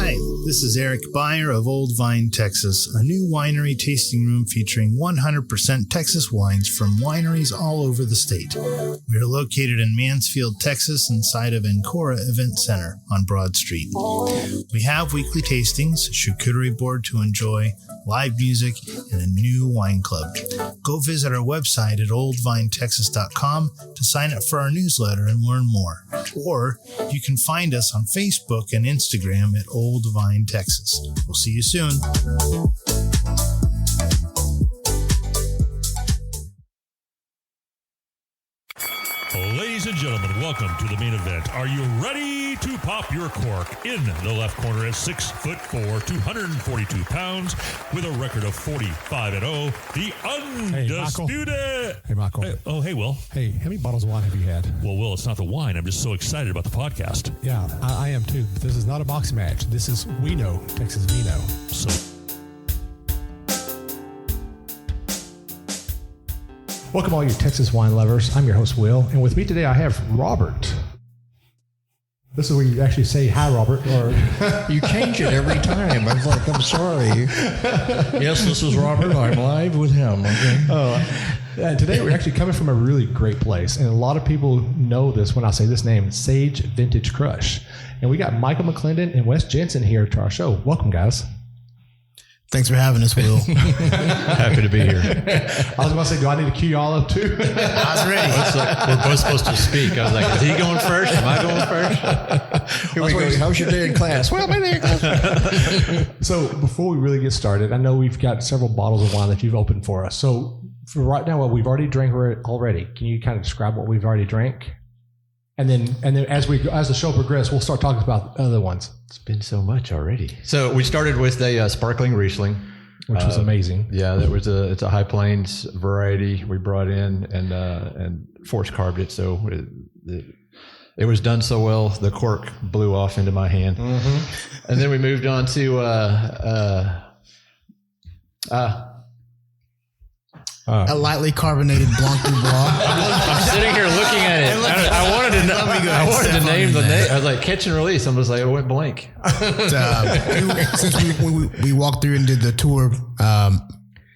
Hi, this is Eric Beyer of Old Vine, Texas, a new winery tasting room featuring 100% Texas wines from wineries all over the state. We are located in Mansfield, Texas, inside of Ancora Event Center on Broad Street. We have weekly tastings, charcuterie board to enjoy, live music, and a new wine club. Go visit our website at oldvinetexas.com to sign up for our newsletter and learn more. Or you can find us on Facebook and Instagram at Old Vine, Texas. We'll see you soon. Ladies and gentlemen, welcome to the main event. Are you ready to pop your cork? In the left corner is 6'4", 242 pounds, with a record of 45-0, the undisputed. Hey, Michael. Hey, Will. Hey, how many bottles of wine have you had? Well, Will, it's not the wine. I'm just so excited about the podcast. Yeah, I am too. But this is not a boxing match. This is We Know Texas Vino. So. Welcome all you Texas wine lovers. I'm your host, Will, and with me today I have Robert. This is where you actually say hi, Robert. Or you change it every time. I'm like, I'm sorry. Yes, this is Robert. I'm live with him. Okay. Today we're actually coming from a really great place, and a lot of people know this when I say this name, Sage Vintage Crush. And we got Michael McClendon and Wes Jensen here to our show. Welcome, guys. Thanks for having us, Will. Happy to be here. I was about to say, do I need to cue y'all up too? I was ready. We're both supposed to speak. I was like, is he going first? Am I going first? Here we go. How's your day in class? Well, my day in class. So before we really get started, I know we've got several bottles of wine that you've opened for us. So for right now, what we've already drank already, can you kind of describe what we've already drank? And then as the show progresses, we'll start talking about other ones. It's been so much already. So we started with a sparkling Riesling, which was amazing. Yeah, it's a High Plains variety we brought in and force carved it. So it was done so well, the cork blew off into my hand. Mm-hmm. And then we moved on to a lightly carbonated Blanc du Bois. I'm sitting here looking at it. I wanted to name the name. I was like, catch and release. I'm just like, it went blank. Since we walked through and did the tour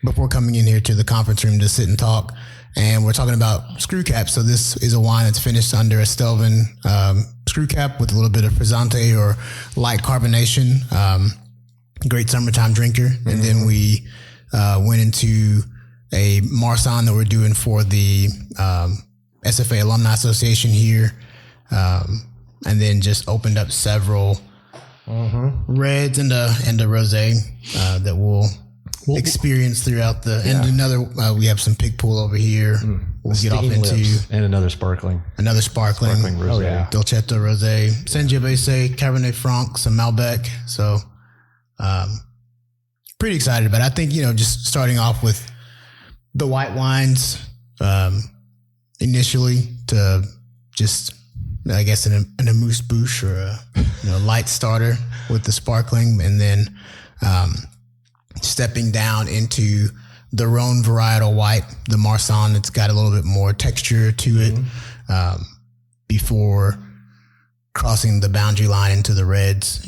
before coming in here to the conference room to sit and talk, and we're talking about screw caps. So this is a wine that's finished under a Stelvin screw cap with a little bit of frizzante or light carbonation. Great summertime drinker. Mm-hmm. And then we went into a Marsanne that we're doing for the SFA Alumni Association here, and then just opened up several reds and a rosé that we'll experience throughout the. Yeah. And another, we have some pig pool over here. We'll get off into and another sparkling rosé. Oh yeah, Dolcetto rosé, Sangiovese, Cabernet Franc, some Malbec. So, pretty excited about it. I think just starting off with the white wines initially to just, I guess, an amuse-bouche or a light starter with the sparkling, and then stepping down into the Rhone varietal white, the Marsanne. It's got a little bit more texture to it before crossing the boundary line into the reds,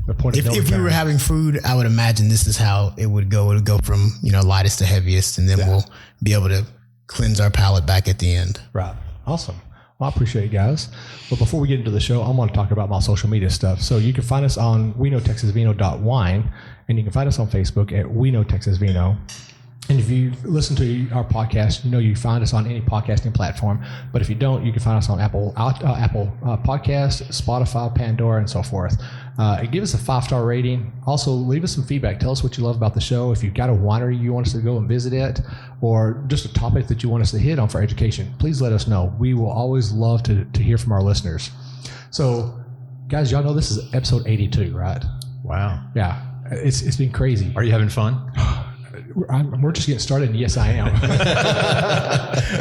if we were having food, I would imagine this is how it would go. It would go from, lightest to heaviest, and then we'll be able to cleanse our palate back at the end. Right. Awesome. Well, I appreciate it, guys. But before we get into the show, I'm going to talk about my social media stuff. So you can find us on weknowtexasvino.wine, and you can find us on Facebook at We Know Texas Vino. And if you listen to our podcast, you find us on any podcasting platform. But if you don't, you can find us on Apple Podcasts, Spotify, Pandora, and so forth. Give us a 5-star rating. Also, leave us some feedback. Tell us what you love about the show. If you've got a winery you want us to go and visit it, or just a topic that you want us to hit on for education, please let us know. We will always love to hear from our listeners. So, guys, y'all know this is episode 82, right? Wow. Yeah, it's been crazy. Are you having fun? We're just getting started, and yes, I am.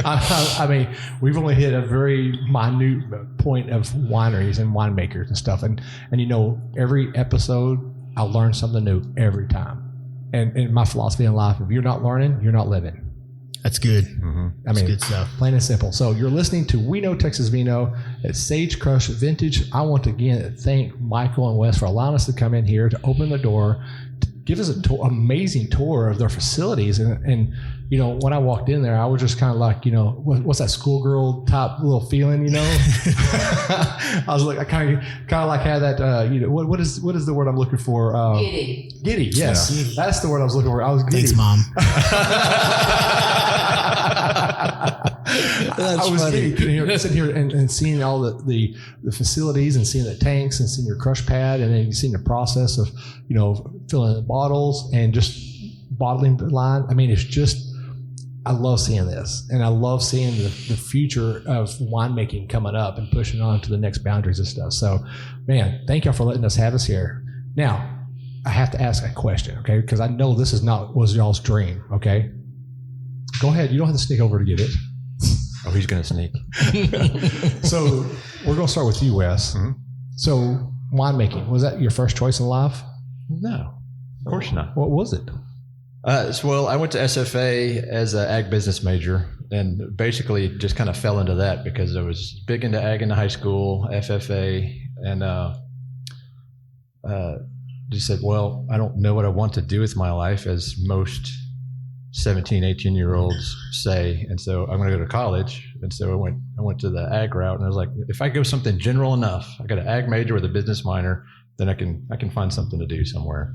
I mean, we've only hit a very minute point of wineries and winemakers and stuff. And every episode, I learn something new every time. And my philosophy in life, if you're not learning, you're not living. That's good. I mean, good stuff. Plain and simple. So you're listening to We Know Texas Vino at Sage Crush Vintage. I want to again thank Michael and Wes for allowing us to come in here to open the door, to give us an amazing tour of their facilities. And you know, when I walked in there, I was just kind of like, you know, what's that schoolgirl type little feeling, you know? I was like, I kind of like had that, you know, what is the word I'm looking for? Giddy. Yes, yeah. That's the word I was looking for. I was giddy. Thanks, Mom. I was sitting here and seeing all the facilities and seeing the tanks and seeing your crush pad, and then seeing the process of, you know, filling the bottles and just bottling the line. I mean, it's just, I love seeing this, and I love seeing the future of winemaking coming up and pushing on to the next boundaries and stuff. So, man, thank y'all for letting us have us here. Now, I have to ask a question, okay? Because I know this was y'all's dream, okay? Go ahead. You don't have to sneak over to get it. Oh, he's going to sneak. So we're going to start with you, Wes. Mm-hmm. So winemaking, was that your first choice in life? No, of course not. What was it? Well, I went to SFA as an ag business major, and basically just kind of fell into that because I was big into ag in high school, FFA, and just said, well, I don't know what I want to do with my life, as most 17, 18-year-olds say, and so I'm going to go to college. And so I went to the ag route, and I was like, if I go something general enough, I got an ag major with a business minor, then I can find something to do somewhere.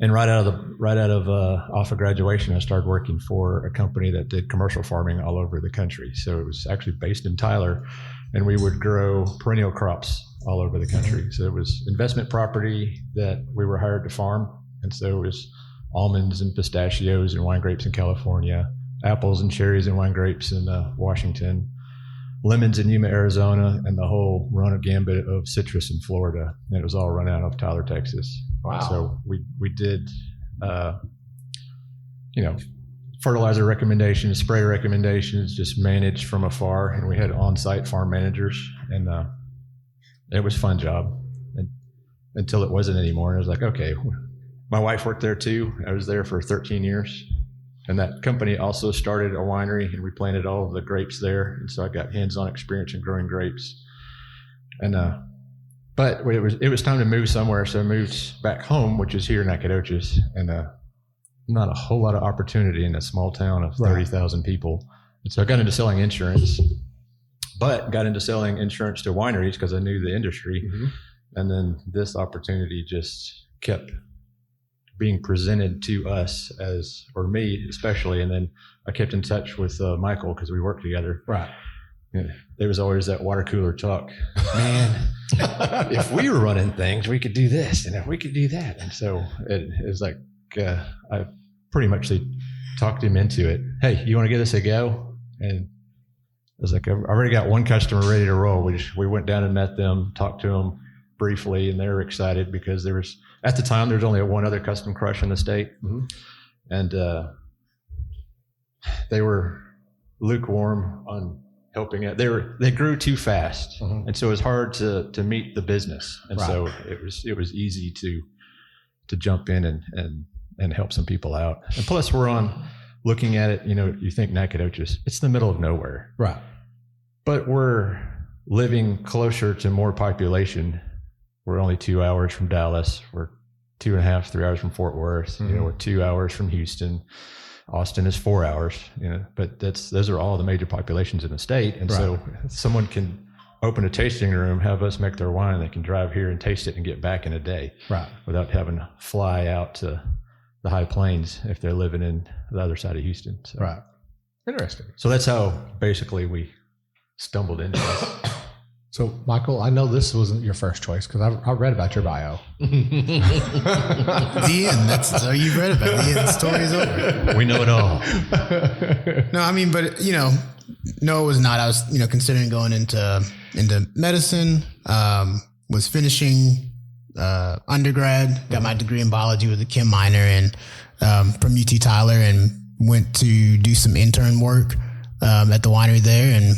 And right out of off of graduation, I started working for a company that did commercial farming all over the country. So it was actually based in Tyler, and we would grow perennial crops all over the country. So it was investment property that we were hired to farm, and so it was almonds and pistachios and wine grapes in California, apples and cherries and wine grapes in Washington, lemons in Yuma, Arizona, and the whole run of gambit of citrus in Florida. And it was all run out of Tyler, Texas. Wow. So we did, fertilizer recommendations, spray recommendations, just managed from afar. And we had on-site farm managers, and it was a fun job until it wasn't anymore. And I was like, okay, my wife worked there too. I was there for 13 years. And that company also started a winery, and we planted all of the grapes there. And so I got hands-on experience in growing grapes. And but it was time to move somewhere, so I moved back home, which is here in Nacogdoches, and not a whole lot of opportunity in a small town of 30,000 people. And so I got into selling insurance, but got into selling insurance to wineries because I knew the industry. Mm-hmm. And then this opportunity just kept being presented to us or me especially. And then I kept in touch with Michael because we worked together. Right. Yeah, there was always that water cooler talk. Man, if we were running things, we could do this, and if we could do that. And so it was like, I pretty much talked him into it. Hey, you want to give this a go? And I was like, I've already got one customer ready to roll. We went down and met them, talked to them briefly, and they were excited because at the time, there was only one other custom crush in the state. Mm-hmm. And they were lukewarm on helping it. They grew too fast. Mm-hmm. And so it was hard to meet the business. And so it was easy to jump in and help some people out. And plus we're looking at it, you think Nacogdoches, it's the middle of nowhere. Right. But we're living closer to more population. We're only 2 hours from Dallas. We're 2.5, 3 hours from Fort Worth. Mm-hmm. We're 2 hours from Houston. Austin is 4 hours. But those are all the major populations in the state. And so someone can open a tasting room, have us make their wine. They can drive here and taste it and get back in a day, without having to fly out to the high plains if they're living in the other side of Houston. So. Right. Interesting. So that's how basically we stumbled into this. So, Michael, I know this wasn't your first choice because I read about your bio. The end. That's all you've read about. The end. The story is over. We know it all. No, I mean, but no, it was not. I was considering going into medicine. Was finishing undergrad. Got my degree in biology with a chem minor, and from UT Tyler, and went to do some intern work at the winery there, and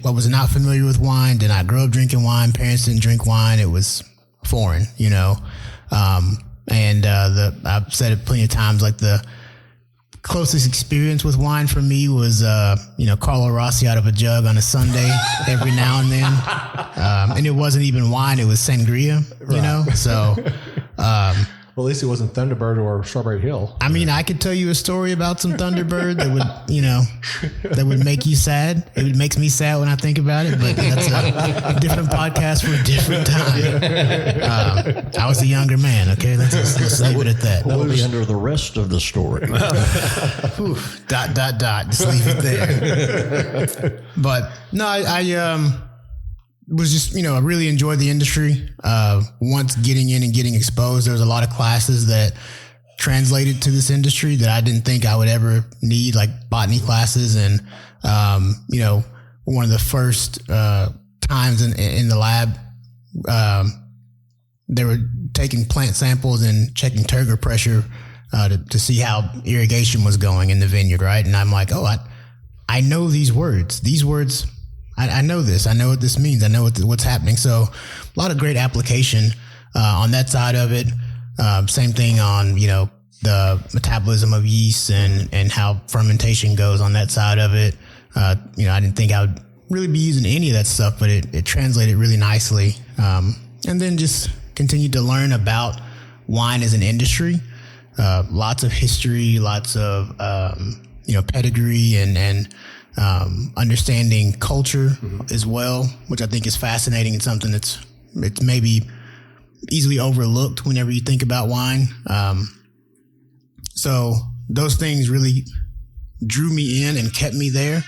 I was not familiar with wine. Did not grow up drinking wine. Parents didn't drink wine. It was foreign, and I've said it plenty of times, like the closest experience with wine for me was, Carlo Rossi out of a jug on a Sunday every now and then. And it wasn't even wine, it was sangria, so. Well, at least it wasn't Thunderbird or Strawberry Hill. I mean, I could tell you a story about some Thunderbird that would, that would make you sad. It makes me sad when I think about it, but that's a different podcast for a different time. I was a younger man, okay? Let's leave it at that. That'll be under the rest of the story. Whew, ... Just leave it there. But no, I was just, I really enjoyed the industry. Once getting in and getting exposed, there was a lot of classes that translated to this industry that I didn't think I would ever need, like botany classes. And, one of the first times in the lab, they were taking plant samples and checking turgor pressure to see how irrigation was going in the vineyard, right? And I'm like, I know these words. These words, I know this. I know what this means. I know what's happening. So a lot of great application on that side of it. Same thing on, the metabolism of yeast and how fermentation goes on that side of it. I didn't think I would really be using any of that stuff, but it translated really nicely. And then just continued to learn about wine as an industry. Lots of history, lots of, pedigree and understanding culture as well, which I think is fascinating and something it's maybe easily overlooked whenever you think about wine. So those things really drew me in and kept me there.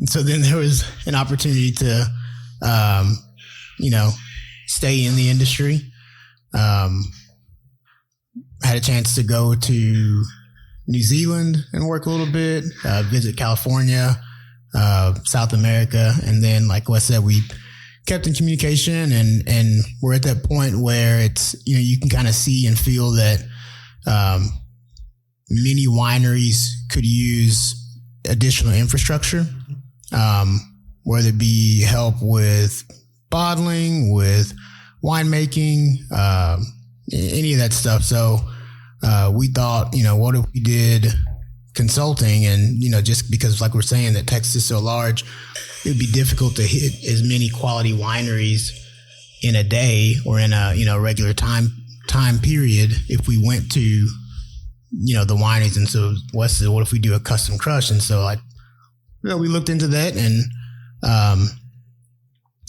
So then there was an opportunity to, stay in the industry. Had a chance to go to New Zealand and work a little bit, visit California, South America. And then, like Wes said, we kept in communication and we're at that point where it's, you can kind of see and feel that many wineries could use additional infrastructure, whether it be help with bottling, with winemaking, any of that stuff. So we thought, what if we did consulting and, just because like we're saying that Texas is so large, it would be difficult to hit as many quality wineries in a day or in a, regular time period if we went to, the wineries. And so Wes said, what if we do a custom crush? And so we looked into that and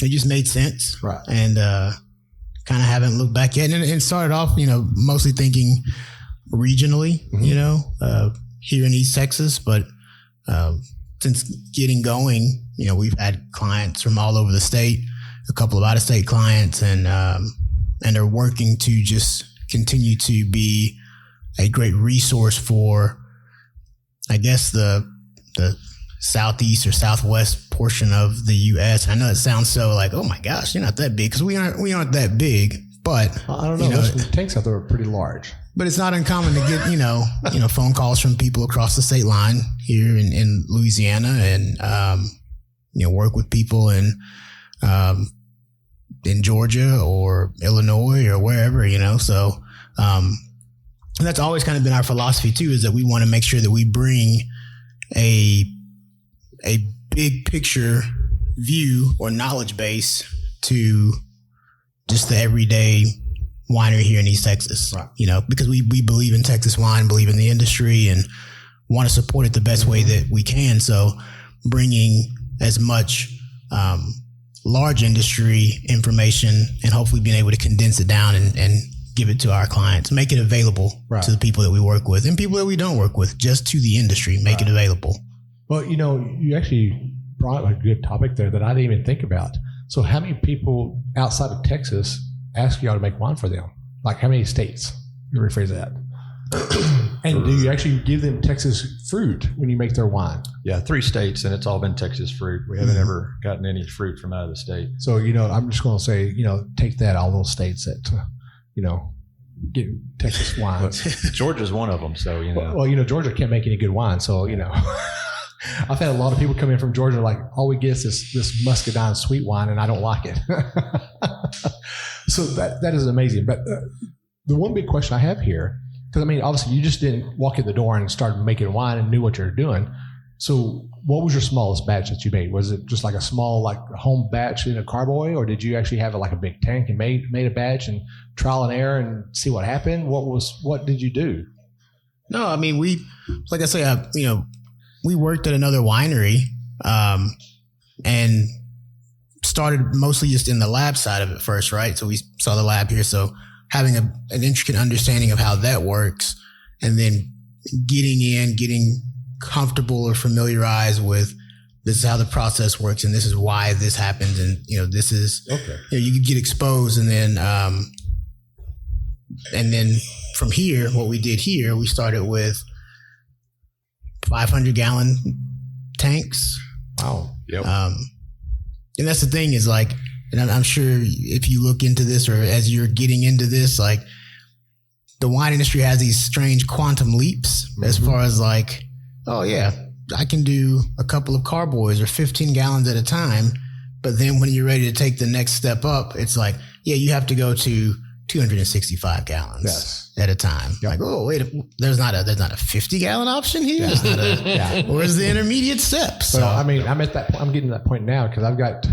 it just made sense. Right. And kind of haven't looked back yet. And it started off, mostly thinking regionally, here in East Texas. But since getting going, we've had clients from all over the state, a couple of out-of-state clients, and are working to just continue to be a great resource for, I guess, the southeast or southwest portion of the U.S. I know it sounds so like, oh my gosh, you're not that big, because we aren't that big. But I don't know. Those tanks out there are pretty large. But it's not uncommon to get phone calls from people across the state line here in Louisiana, and work with people in Georgia or Illinois or wherever. So that's always kind of been our philosophy too, is that we want to make sure that we bring a big picture view or knowledge base to just the everyday winery here in East Texas, right. Because we believe in Texas wine, believe in the industry, and want to support it the best way that we can. So bringing as much large industry information and hopefully being able to condense it down and give it to our clients, make it available right. to the people that we work with and people that we don't work with, just to the industry, make right. it available. Well, you actually brought a good topic there that I didn't even think about. So how many people outside of Texas ask y'all to make wine for them? Like how many states? You rephrase that. And do you actually give them Texas fruit when you make their wine? Yeah, 3 states, and it's all been Texas fruit. We haven't ever gotten any fruit from out of the state. So, I'm just going to say, take that, all those states that, get Texas wines. Georgia's one of them, so, Well, Georgia can't make any good wine, so, I've had a lot of people come in from Georgia like, all we get is this muscadine sweet wine, and I don't like it. So that is amazing. But the one big question I have here Because I mean, obviously, you just didn't walk in the door and start making wine and knew what you were doing. So, what was your smallest batch that you made? Was it just like a small, like home batch in a carboy, or did you actually have like a big tank and made a batch and trial and error and see what happened? What did you do? No, I mean, like I say, we worked at another winery, and started mostly just in the lab side of it first, right? So we saw the lab here. So having an intricate understanding of how that works, and then getting comfortable or familiarized with this is how the process works, and this is why this happens, and this is okay. You get exposed, and then from here, what we did here, we started with 500-gallon tanks. Wow. Yep. And that's the thing is like, and I'm sure if you look into this or as you're getting into this, like the wine industry has these strange quantum leaps as far as like, oh yeah, I can do a couple of carboys or 15 gallons at a time. But then when you're ready to take the next step up, it's like, yeah, you have to go to 265 gallons at a time. Yep. Like, oh wait, there's not a 50-gallon option here. There's not a, where's the intermediate steps? So I mean, I'm getting to that point now because I've got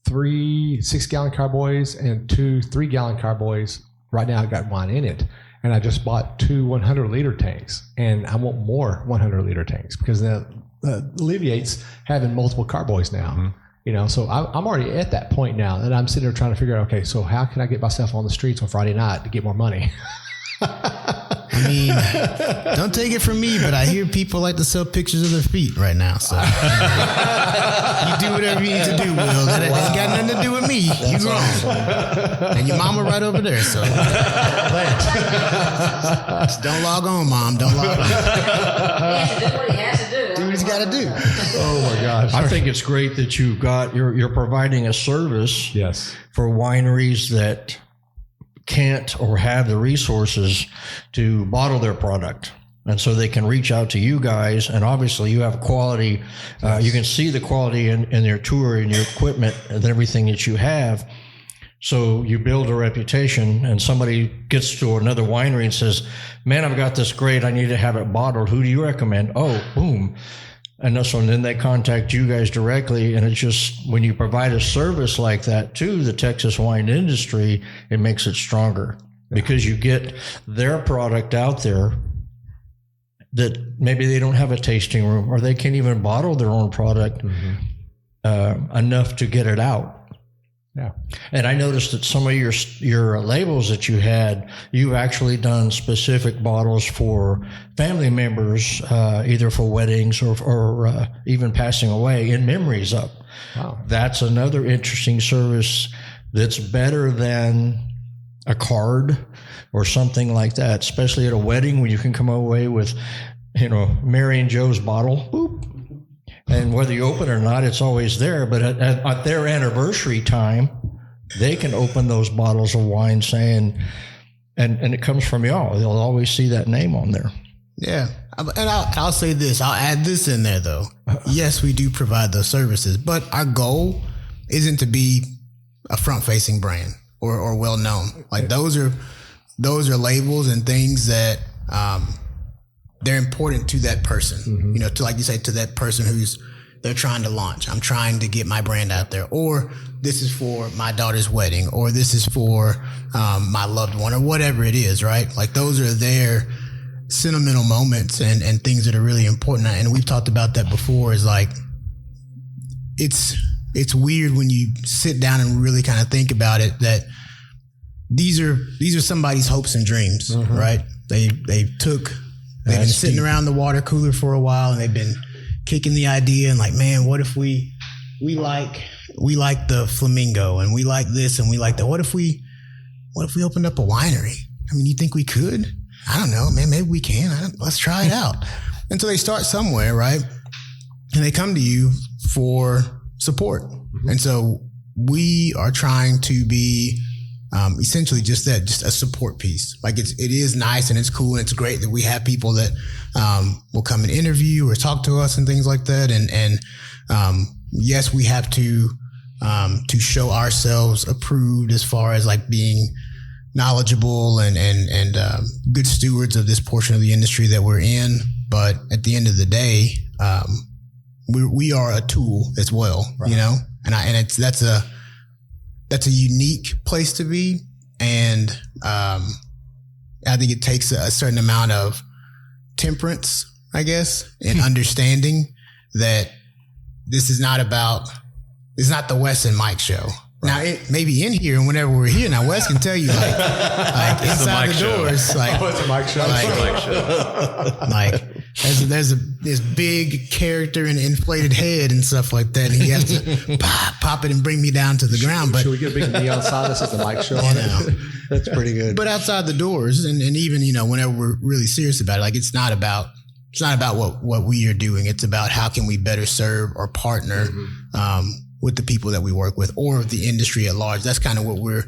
3 6-gallon carboys and 2 3-gallon carboys. Right now I've got wine in it. And I just bought 2 100-liter tanks, and I want more 100-liter tanks because that alleviates having multiple carboys now. Mm-hmm. So I'm already at that point now that I'm sitting there trying to figure out, okay, so how can I get myself on the streets on Friday night to get more money? I mean, don't take it from me, but I hear people like to sell pictures of their feet right now. So you do whatever you need to do, Will. That ain't got nothing to do with me. You grown. Awesome. And your mama right over there. So just don't log on, Mom. Don't log on. He has to do what he has to do. Do what he's got to do. Oh my gosh. I think it's great that you're providing a service for wineries that can't or have the resources to bottle their product. And so they can reach out to you guys, and obviously you have quality. You can see the quality in your tour and your equipment and everything that you have. So you build a reputation, and somebody gets to another winery and says, man, I've got this great, I need to have it bottled. Who do you recommend? Oh, boom. And then they contact you guys directly. And it's just, when you provide a service like that to the Texas wine industry, it makes it stronger because you get their product out there that maybe they don't have a tasting room or they can't even bottle their own product enough to get it out. Yeah. And I noticed that some of your labels that you had, you've actually done specific bottles for family members, either for weddings or even passing away in memories of. Wow. That's another interesting service that's better than a card or something like that, especially at a wedding when you can come away with, Mary and Joe's bottle. Boop. And whether you open it or not, it's always there. But at their anniversary time, they can open those bottles of wine saying, and it comes from y'all. They'll always see that name on there. Yeah. And I'll say this. I'll add this in there, though. Yes, we do provide those services. But our goal isn't to be a front-facing brand or well-known. Like those are labels and things that they're important to that person, to, like you say, to that person who's they're trying to launch. I'm trying to get my brand out there, or this is for my daughter's wedding, or this is for my loved one, or whatever it is, right? Like those are their sentimental moments and things that are really important. And we've talked about that before, is like, it's weird when you sit down and really kind of think about it, that these are somebody's hopes and dreams, right? They've been sitting around the water cooler for a while, and they've been kicking the idea and like, man, what if we like the flamingo, and we like this, and we like that. What if we opened up a winery? I mean, you think we could? I don't know, man, maybe we can. Let's try it out. And so they start somewhere, right? And they come to you for support. And so we are trying to be essentially just that, just a support piece. Like it is nice and it's cool and it's great that we have people that will come and interview or talk to us and things like that. And yes, we have to show ourselves approved as far as like being, knowledgeable and good stewards of this portion of the industry that we're in. But at the end of the day, we are a tool as well, you know, and that's a unique place to be. And I think it takes a certain amount of temperance, I guess, and understanding that this is not the Wes and Mike show. Now, it may be in here, and whenever we're here, now Wes can tell you, like inside the doors, like, it's a Mike show. Like there's this big character and inflated head and stuff like that, and he has to pop it and bring me down to the ground. But should we get a big neon sign that says the Mike show on it? That's pretty good. But outside the doors, and even, you know, whenever we're really serious about it, like it's not about what we are doing. It's about how can we better serve or partner with the people that we work with or the industry at large. That's kind of what we're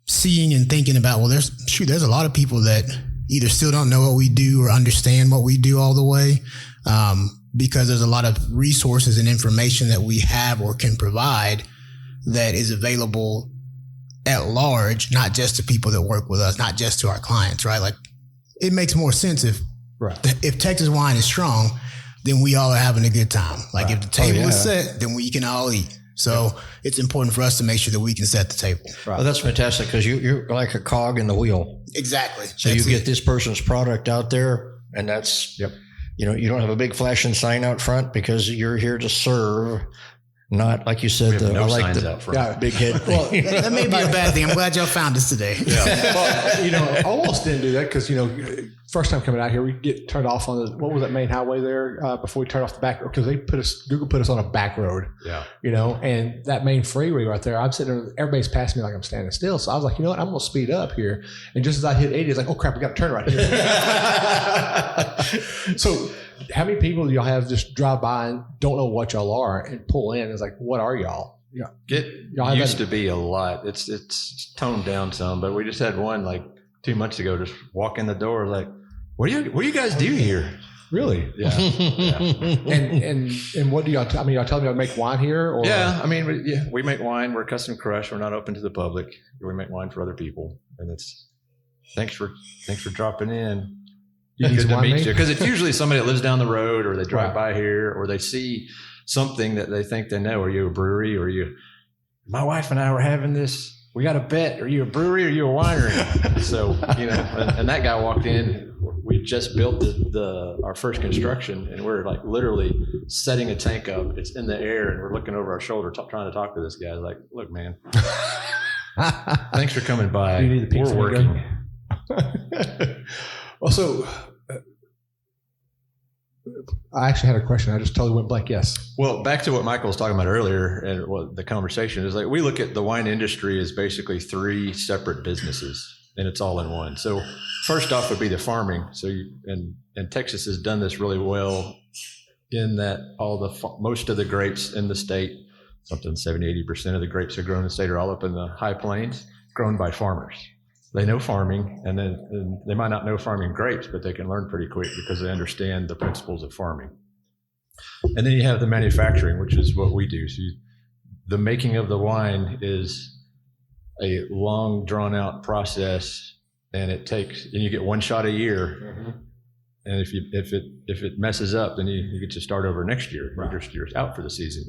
seeing and thinking about. Well, there's a lot of people that either still don't know what we do or understand what we do all the way, because there's a lot of resources and information that we have or can provide that is available at large, not just to people that work with us, not just to our clients, right? Like, it makes more sense if Texas wine is strong, then we all are having a good time. Like if the table is set, then we can all eat. So it's important for us to make sure that we can set the table. Well, that's fantastic, because you're like a cog in the wheel. Exactly. So you get this person's product out there, and that's, you know, you don't have a big flashing sign out front because you're here to serve. Not like you said, signs out front. Big head. Well, that may be a bad thing. I'm glad y'all found us today. Yeah. Well, you know, almost didn't do that because, you know, first time coming out here, we get turned off on what was that main highway there before we turned off the back road, because Google put us on a back road. Yeah. You know, and that main freeway right there, I'm sitting there, everybody's passing me like I'm standing still. So I was like, you know what, I'm going to speed up here. And just as I hit 80, it's like, oh crap, we got to turn right here. So how many people do y'all have just drive by and don't know what y'all are and pull in? It's like, what are y'all? Yeah. Y'all used to be a lot. It's toned down some, but we just had one like 2 months ago, just walk in the door like, what do you guys do here? Really? Yeah. And what do y'all? I mean, y'all telling me to make wine here? Or? Yeah. I mean, we make wine. We're custom crush. We're not open to the public. We make wine for other people, and thanks for dropping in. Good to meet you. Because it's usually somebody that lives down the road, or they drive by here, or they see something that they think they know. Are you a brewery? Or my wife and I were having this. We got a bet. Are you a brewery or are you a winery? So, you know, and that guy walked in. We just built our first construction, and we're like literally setting a tank up. It's in the air, and we're looking over our shoulder trying to talk to this guy. Like, look, man, thanks for coming by. You need the we're working. Well, so I actually had a question. I just totally went blank. Yes. Well, back to what Michael was talking about earlier, and the conversation is like, we look at the wine industry as basically 3 separate businesses, and it's all in one. So first off would be the farming. So and Texas has done this really well in that most of the grapes in the state, something 70-80% of the grapes that are grown in the state are all up in the high plains, grown by farmers. They know farming, and they might not know farming grapes, but they can learn pretty quick because they understand the principles of farming. And then you have the manufacturing, which is what we do. So the making of the wine is a long, drawn-out process, and you get one shot a year. Mm-hmm. And if it messes up, then you get to start over next year. Right. You're out for the season.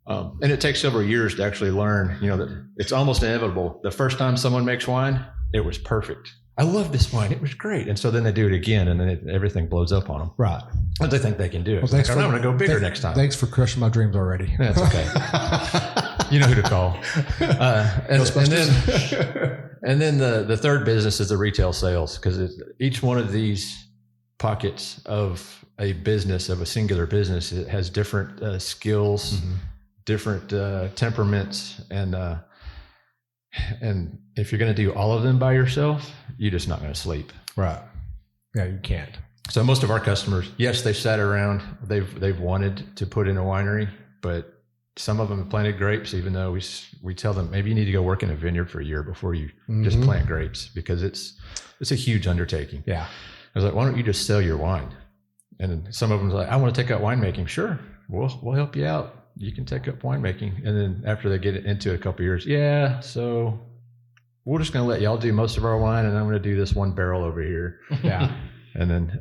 And it takes several years to actually learn, you know, that it's almost inevitable. The first time someone makes wine, it was perfect. I love this wine. It was great. And so then they do it again, and then everything blows up on them. Right. But they think they can do it. Well, I'm going to go bigger next time. Thanks for crushing my dreams already. That's okay. You know who to call. And then the third business is the retail sales, because each one of these pockets of a business, of a singular business, it has different skills, mm-hmm. different temperaments, and if you're going to do all of them by yourself, you're just not going to sleep. Right. Yeah, you can't. So most of our customers, yes, they've sat around, they've wanted to put in a winery, but some of them have planted grapes, even though we tell them maybe you need to go work in a vineyard for a year before you mm-hmm. just plant grapes, because it's a huge undertaking. Yeah. I was like, why don't you just sell your wine? And some of them are like, I want to take up winemaking. Sure, we'll help you out. You can take up winemaking. And then after they get into it a couple of years, yeah, so we're just going to let y'all do most of our wine, and I'm going to do this one barrel over here. Yeah. And then,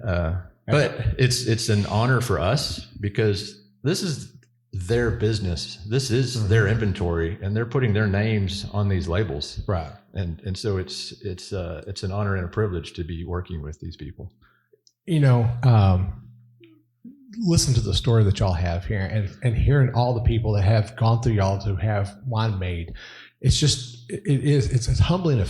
but it's an honor for us because this is their business. This is their inventory, and they're putting their names on these labels. Right. And so it's an honor and a privilege to be working with these people. Listen to the story that y'all have here, and hearing all the people that have gone through y'all to have wine made. It's humbling.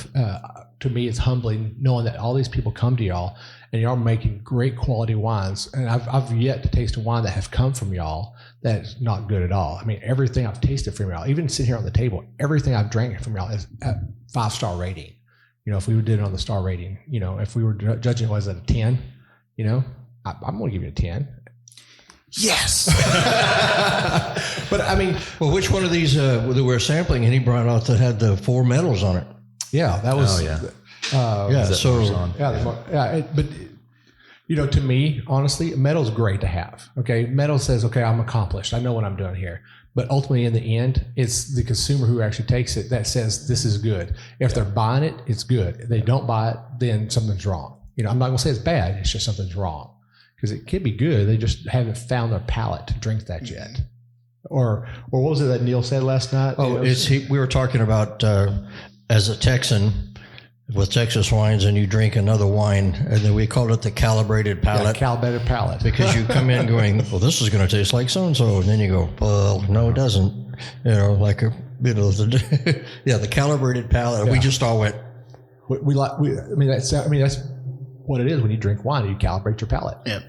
To me, it's humbling knowing that all these people come to y'all and y'all making great quality wines. And I've yet to taste a wine that has come from y'all that's not good at all. I mean, everything I've tasted from y'all, even sitting here on the table, everything I've drank from y'all is at 5-star rating. If we did it on the star rating, if we were judging it, was it a 10? I'm going to give you a 10. Yes. But I mean, well, which one of these that we're sampling, and he brought out that had the 4 medals on it? Yeah, that was. But to me, honestly, medal's great to have. Okay, medal says, okay, I'm accomplished. I know what I'm doing here. But ultimately, in the end, it's the consumer who actually takes it that says this is good. If they're buying it, it's good. If they don't buy it, then something's wrong. I'm not going to say it's bad. It's just something's wrong. Because it could be good. They just haven't found their palate to drink that yet. Or what was it that Neil said last night? Oh, we were talking about as a Texan with Texas wines, and you drink another wine, and then we called it the calibrated palate. Yeah, calibrated palate. Because you come in going, well, this is going to taste like so-and-so. And then you go, well, no, it doesn't. The calibrated palate. Yeah. We just all went. That's what it is when you drink wine. You calibrate your palate. Yeah.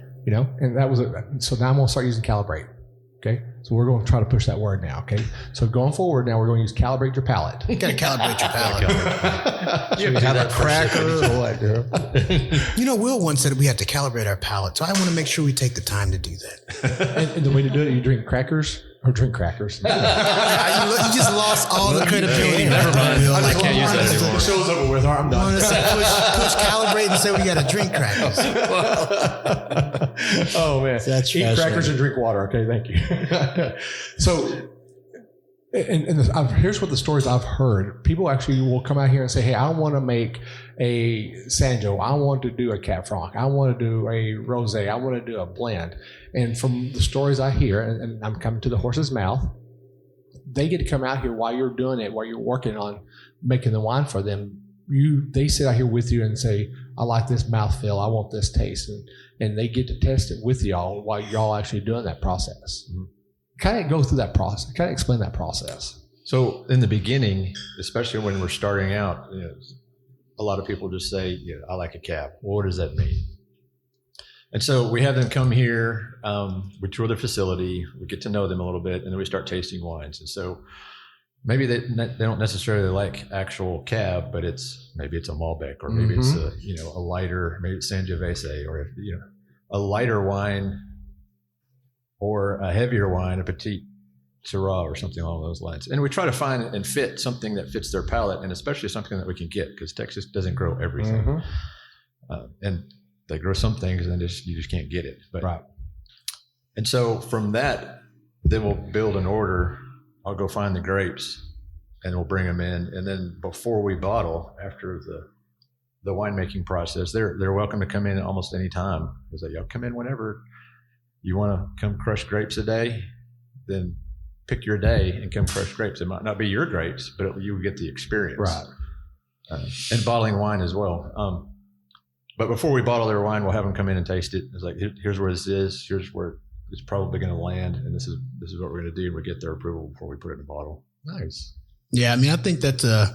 And that was so now I'm going to start using calibrate. Okay, so we're going to try to push that word now. Okay, so going forward now we're going to use calibrate your palate. You got to calibrate your palate. You have a cracker or what? Will once said we have to calibrate our palate, so I want to make sure we take the time to do that. and the way to do it, you drink crackers. Or drink crackers. You just lost all the credibility. Never mind. I can't use that anymore. The show's over with. I'm done. Push calibrate and say we got to drink crackers. Oh man, that's eat crackers and drink water. Okay, thank you. So, here's what the stories I've heard. People actually will come out here and say, "Hey, I want to make a Sanjo. I want to do a Cab Franc. I want to do a Rosé. I want to do a blend." And from the stories I hear, and I'm coming to the horse's mouth, they get to come out here while you're doing it, while you're working on making the wine for them. They sit out here with you and say, I like this mouthfeel, I want this taste. And they get to test it with y'all while y'all actually doing that process. Mm-hmm. Kind of go through that process, kind of explain that process. So in the beginning, especially when we're starting out, a lot of people just say, I like a cab. Well, what does that mean? And so we have them come here, we tour their facility, we get to know them a little bit, and then we start tasting wines. And so maybe they don't necessarily like actual cab, but maybe it's a Malbec, or maybe it's a lighter, maybe it's Sangiovese, or a lighter wine, or a heavier wine, a Petit Syrah, or something along those lines. And we try to find and fit something that fits their palate, and especially something that we can get, because Texas doesn't grow everything. And they grow some things, and you just can't get it. But, right. And so from that, then we'll build an order. I'll go find the grapes, and we'll bring them in. And then before we bottle, after the winemaking process, they're welcome to come in almost any time. Because y'all come in whenever you want to come crush grapes a day. Then pick your day and come crush grapes. It might not be your grapes, but you get the experience. Right. And bottling wine as well. But before we bottle their wine, we'll have them come in and taste it. It's like, here's where this is. Here's where it's probably going to land, and this is what we're going to do. And we get their approval before we put it in a bottle. Nice. Yeah, I think that's a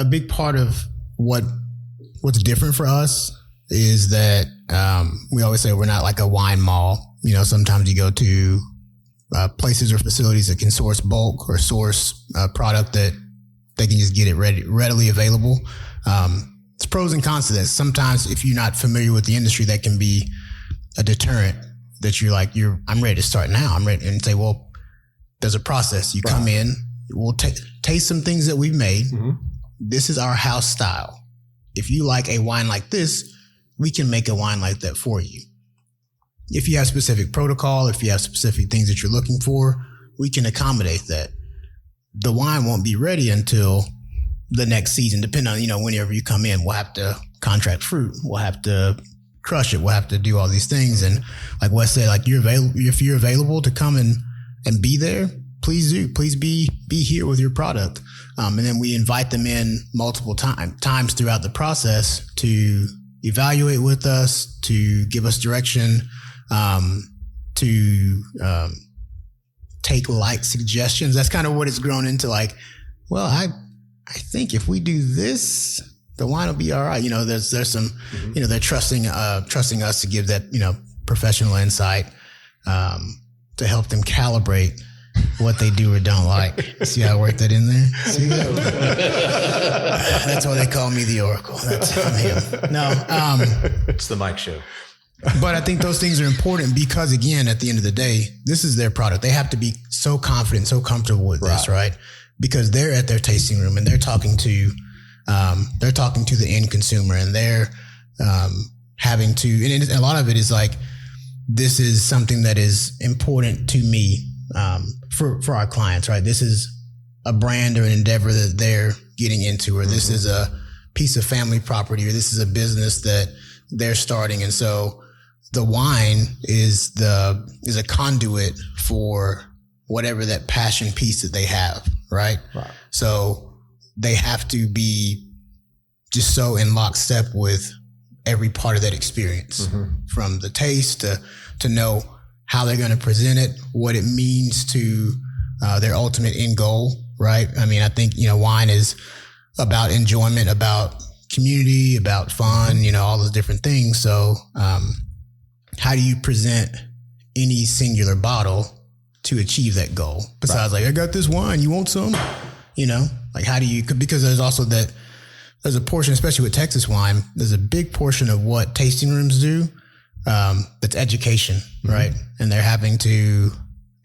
big part of what's different for us is that we always say we're not like a wine mall. Sometimes you go to places or facilities that can source bulk or source a product that they can just get it readily available. It's pros and cons to this. Sometimes if you're not familiar with the industry, that can be a deterrent that you're like, I'm ready to start now. I'm ready, and say, well, there's a process. You come in, we'll taste some things that we've made. Mm-hmm. This is our house style. If you like a wine like this, we can make a wine like that for you. If you have specific protocol, if you have specific things that you're looking for, we can accommodate that. The wine won't be ready until the next season, depending on, whenever you come in, we'll have to contract fruit. We'll have to crush it. We'll have to do all these things. And like Wes said, like if you're available to come and be there, please do. Please be here with your product. And then we invite them in multiple times throughout the process to evaluate with us, to give us direction, to take light suggestions. That's kind of what it's grown into. Like, well, I think if we do this, the wine will be all right. There's some, they're trusting us to give that, professional insight, to help them calibrate what they do or don't like. See how I worked that in there? See that? That's why they call me the Oracle. That's from him. No, it's the Mike Show. But I think those things are important because, again, at the end of the day, this is their product. They have to be so confident, so comfortable with this, right? Because they're at their tasting room and they're talking to the end consumer, and they're having to. And a lot of it is like, this is something that is important to me. For our clients, right? This is a brand or an endeavor that they're getting into, or this is a piece of family property, or this is a business that they're starting. And so the wine is a conduit for whatever that passion piece that they have, right? So they have to be just so in lockstep with every part of that experience, from the taste to know how they're going to present it, what it means to their ultimate end goal, right? I mean, I think, wine is about enjoyment, about community, about fun, all those different things. So how do you present any singular bottle to achieve that goal? Besides, like, I got this wine, you want some? Like, how do you, because there's also there's a portion, especially with Texas wine, there's a big portion of what tasting rooms do. That's education, right? And they're having to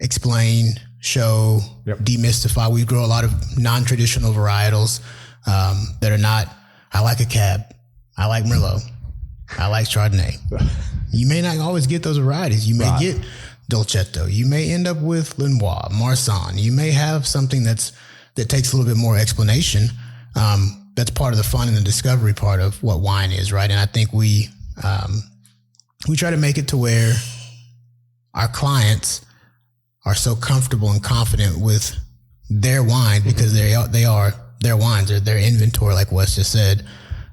explain, show, demystify. We grow a lot of non-traditional varietals that are not, I like a Cab, I like Merlot, I like Chardonnay. You may not always get those varieties. You may get Dolcetto. You may end up with Lenoir, Marsanne. You may have something that takes a little bit more explanation. That's part of the fun and the discovery part of what wine is, right? And I think we try to make it to where our clients are so comfortable and confident with their wine, because they are their wines, or their inventory, like Wes just said,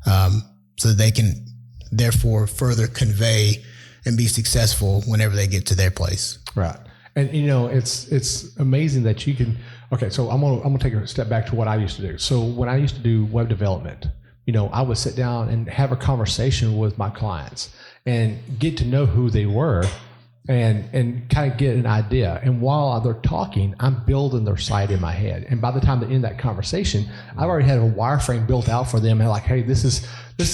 so that they can therefore further convey and be successful whenever they get to their place. Right. And it's amazing that you can. Okay, so I'm gonna take a step back to what I used to do. So when I used to do web development, I would sit down and have a conversation with my clients and get to know who they were, and kind of get an idea. And while they're talking, I'm building their site in my head. And by the time they end that conversation, I've already had a wireframe built out for them. And like, hey, this is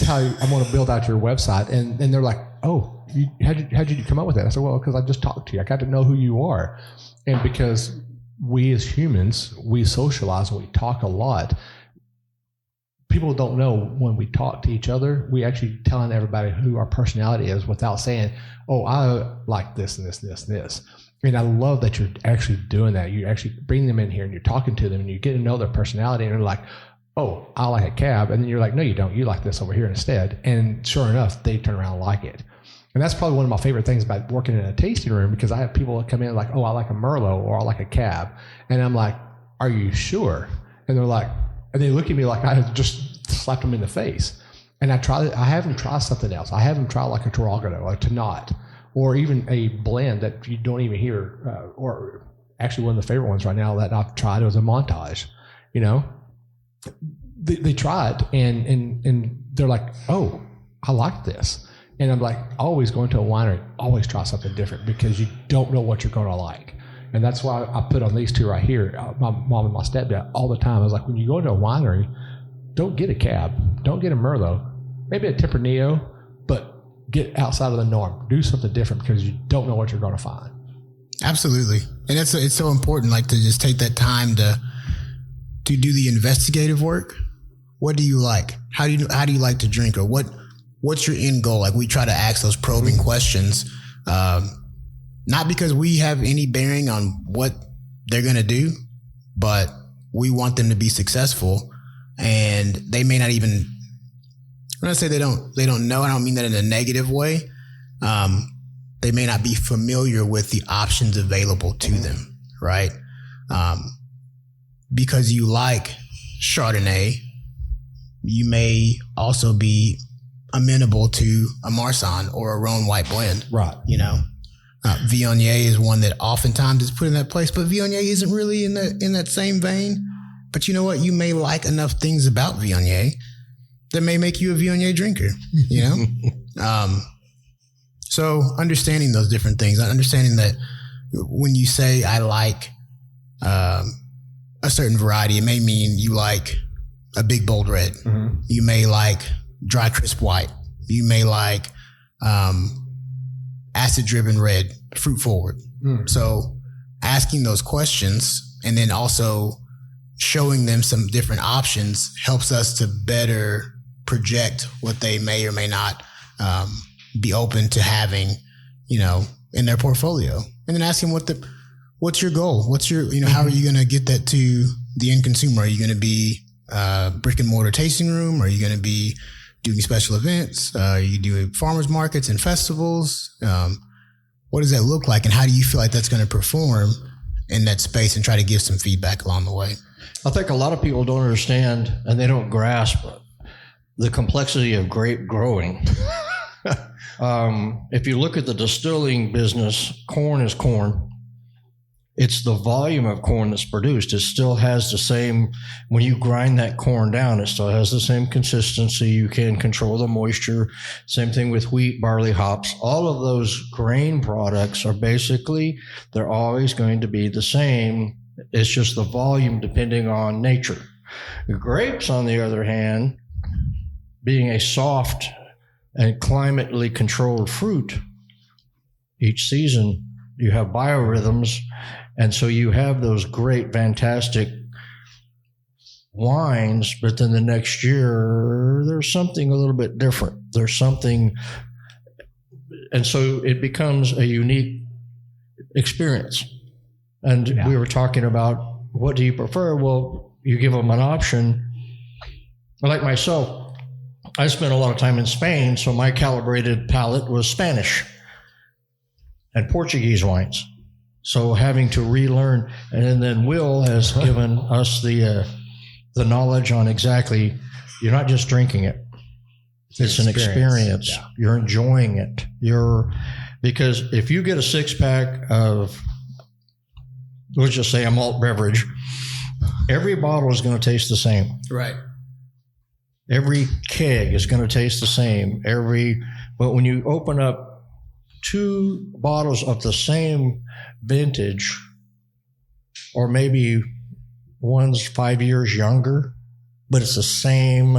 how I'm going to build out your website. And they're like, oh, how'd you come up with that? I said, well, because I just talked to you. I got to know who you are. And because we as humans, we socialize and we talk a lot. People don't know when we talk to each other, we actually telling everybody who our personality is without saying, oh, I like this and this and this and this. And I love that you're actually doing that. You actually bring them in here and you're talking to them and you get to know their personality, and they're like, oh, I like a Cab. And then you're like, no, you don't. You like this over here instead. And sure enough, they turn around and like it. And that's probably one of my favorite things about working in a tasting room, because I have people that come in like, oh, I like a Merlot or I like a Cab. And I'm like, are you sure? And they're like, and they look at me like I just slapped them in the face. And I have them try something else. I have them try like a Tarragon or a Tannat, or even a blend that you don't even hear. Or actually, one of the favorite ones right now that I've tried was a Montage. They tried and they're like, oh, I like this. And I'm like, always going to a winery, always try something different, because you don't know what you're going to like. And that's why I put on these two right here, my mom and my stepdad, all the time. I was like, when you go into a winery, don't get a Cab, don't get a Merlot, maybe a Tempranillo, but get outside of the norm. Do something different, because you don't know what you're going to find. Absolutely. And it's so important, like, to just take that time to do the investigative work. What do you like? How do you like to drink? Or what's your end goal? Like, we try to ask those probing questions, not because we have any bearing on what they're going to do, but we want them to be successful. And and they may not even, when I say they don't know, I don't mean that in a negative way. They may not be familiar with the options available to them, right? Because you like Chardonnay, you may also be amenable to a Marsanne or a Rhone white blend. Right. Viognier is one that oftentimes is put in that place, but Viognier isn't really in that same vein. But you know what? You may like enough things about Viognier that may make you a Viognier drinker, So understanding those different things, understanding that when you say I like a certain variety, it may mean you like a big bold red. Mm-hmm. You may like dry crisp white. You may like acid driven red, fruit forward. Mm. So asking those questions and then also showing them some different options helps us to better project what they may or may not be open to having, in their portfolio. And then ask them what's your goal? What's your, how are you going to get that to the end consumer? Are you going to be brick and mortar tasting room? Are you going to be doing special events? Are you doing farmers markets and festivals? What does that look like? And how do you feel like that's going to perform in that space, and try to give some feedback along the way? I think a lot of people don't understand and they don't grasp the complexity of grape growing. If you look at the distilling business, corn is corn. It's the volume of corn that's produced. It still has the same, when you grind that corn down, it still has the same consistency. You can control the moisture. Same thing with wheat, barley, hops. All of those grain products are basically, they're always going to be the same. It's just the volume depending on nature. The grapes, on the other hand, being a soft and climately controlled fruit, each season you have biorhythms, and so you have those great, fantastic wines, but then the next year there's something a little bit different. There's something, and so it becomes a unique experience. And we were talking about, what do you prefer? Well, you give them an option. Like myself, I spent a lot of time in Spain, so my calibrated palate was Spanish and Portuguese wines. So having to relearn, and then Will has given us the knowledge on exactly, you're not just drinking it. It's an experience. Yeah. You're enjoying it. Because if you get a 6-pack of, let's just say a malt beverage, every bottle is going to taste the same. Right. Every keg is going to taste the same. But when you open up 2 bottles of the same vintage, or maybe one's 5 years younger, but it's the same,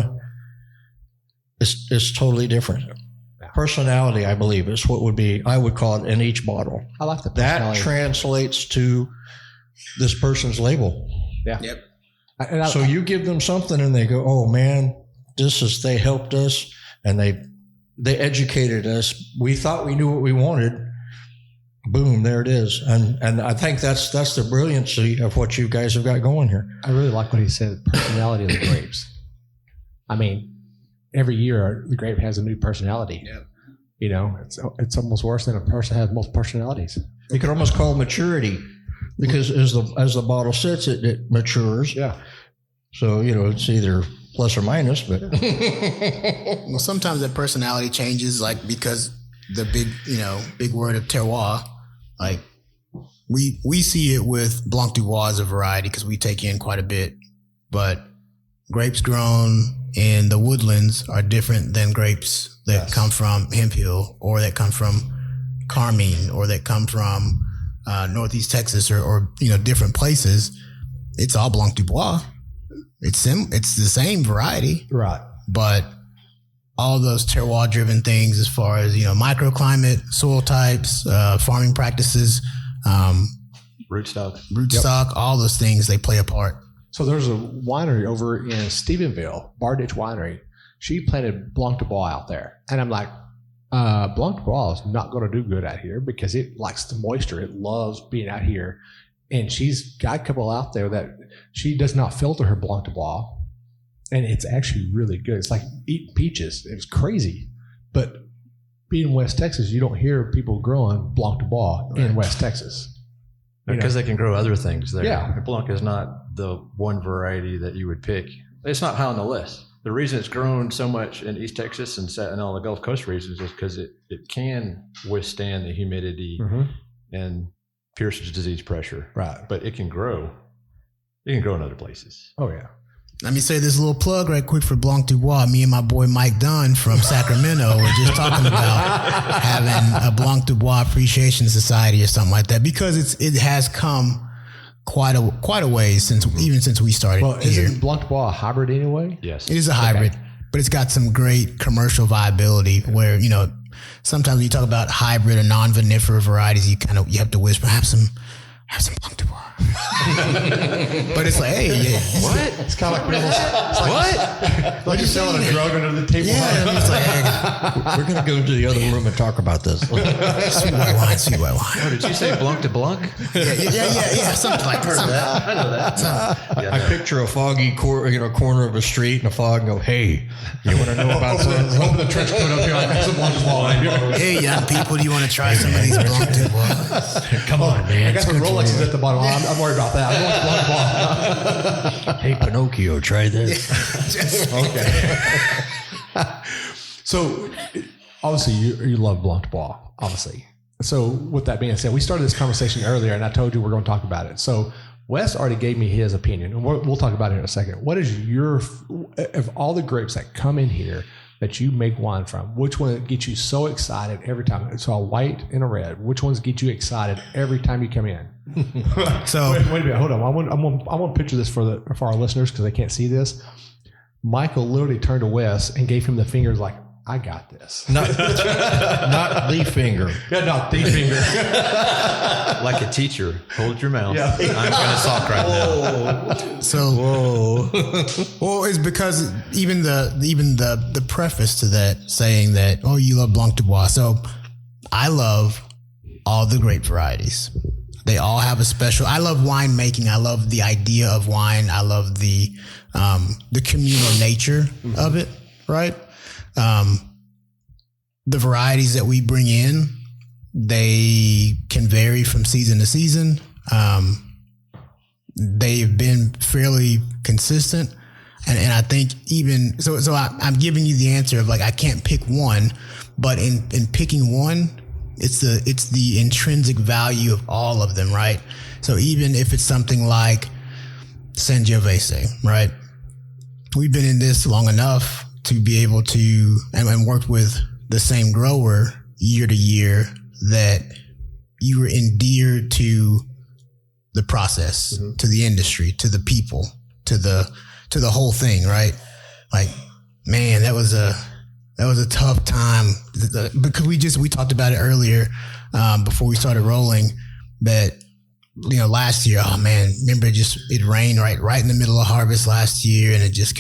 it's totally different. Personality, I believe, is what I would call it in each bottle. I like the personality. That translates to this person's label. Yeah. Yep. So you give them something and they go, oh man, they helped us, and they educated us. We thought we knew what we wanted. Boom, there it is. And I think that's the brilliancy of what you guys have got going here. I really like what he said, personality of the grapes. I mean, every year the grape has a new personality. Yeah. It's almost worse than a person has multiple personalities. You could almost call maturity, because as the bottle sits, it matures. Yeah. So, it's either plus or minus, but well, sometimes that personality changes, like, because the big word of terroir, like we see it with Blanc du Bois as a variety because we take in quite a bit, but grapes grown in the woodlands are different than grapes that come from Hemphill, or that come from Carmine, or that come from Northeast Texas, or different places. It's all Blanc du Bois. It's the same variety, right? But all those terroir-driven things, as far as microclimate, soil types, farming practices, rootstock, all those things, they play a part. So there's a winery over in Stephenville, Barditch Winery. She planted Blanc du Bois out there, and I'm like, Blanc du Bois is not going to do good out here because it likes the moisture. It loves being out here. And she's got a couple out there that she does not filter her Blanc du Bois. and it's actually really good. It's like eating peaches. It was crazy. But being in West Texas, you don't hear people growing Blanc de Bois in West Texas. Because they can grow other things there. Yeah. Blanc is not the one variety that you would pick. It's not high on the list. The reason it's grown so much in East Texas and all the Gulf Coast regions is because it can withstand the humidity and Pearson's disease pressure. Right. But it can grow. It can grow in other places. Oh, yeah. Let me say this little plug right quick for Blanc du Bois. Me and my boy Mike Dunn from Sacramento were just talking about having a Blanc du Bois Appreciation Society or something like that, because it has come quite a ways since we started. Well, here. isn't Blanc de Bois a hybrid anyway? Yes. It is a hybrid, but it's got some great commercial viability where, sometimes when you talk about hybrid or non-vinifera varieties, you have to whisper, have some Blanc du Bois. But it's like, hey, yeah. What? It's kind of like what? Like you're selling a drug under the table. Yeah, it's like, hey, We're going to go to the other room and talk about this. sweet white wine. Oh, did you say Blanc de Blanc? Yeah, something like that. I know that. I picture a foggy corner of a street and a fog and go, hey, you want to know about some? Open the trench coat up here. I got some Blanc de Bois. Hey, young people, do you want to try some of these Blanc du Bois? Come on, man. I got some Rolexes at the bottom. I'm worried about that. I want Blanc de Bois. Hey, Pinocchio, try this. Okay. So, obviously, you love Blanc de Bois, obviously. So, with that being said, we started this conversation earlier, and I told you we're going to talk about it. So, Wes already gave me his opinion, and we'll talk about it in a second. What is of all the grapes that come in here that you make wine from, which one gets you so excited every time? It's a white and a red. Which ones get you excited every time you come in? So wait a minute, hold on. I want to picture this for our listeners because they can't see this. Michael literally turned to Wes and gave him the fingers like, I got this. Not the finger. Yeah, not the finger. Like a teacher, hold your mouth. Yeah. I'm going to sock right now. So, well, it's because even the preface to that saying that, oh, you love Blanc du Bois. So I love all the grape varieties. They all have a special. I love winemaking. I love the idea of wine. I love the communal nature of it. Right. The varieties that we bring in, they can vary from season to season. They've been fairly consistent. And I think even, so I'm giving you the answer of like, I can't pick one, but in picking one, it's the intrinsic value of all of them, right? So even if it's something like Sangiovese, right? We've been in this long enough to be able to, and worked with the same grower year to year, that you were endeared to the process, to the industry, to the people, to the whole thing, right? Like, man, that was a tough time because we talked about it earlier before we started rolling that, last year, oh man, remember it rained right in the middle of harvest last year, and it just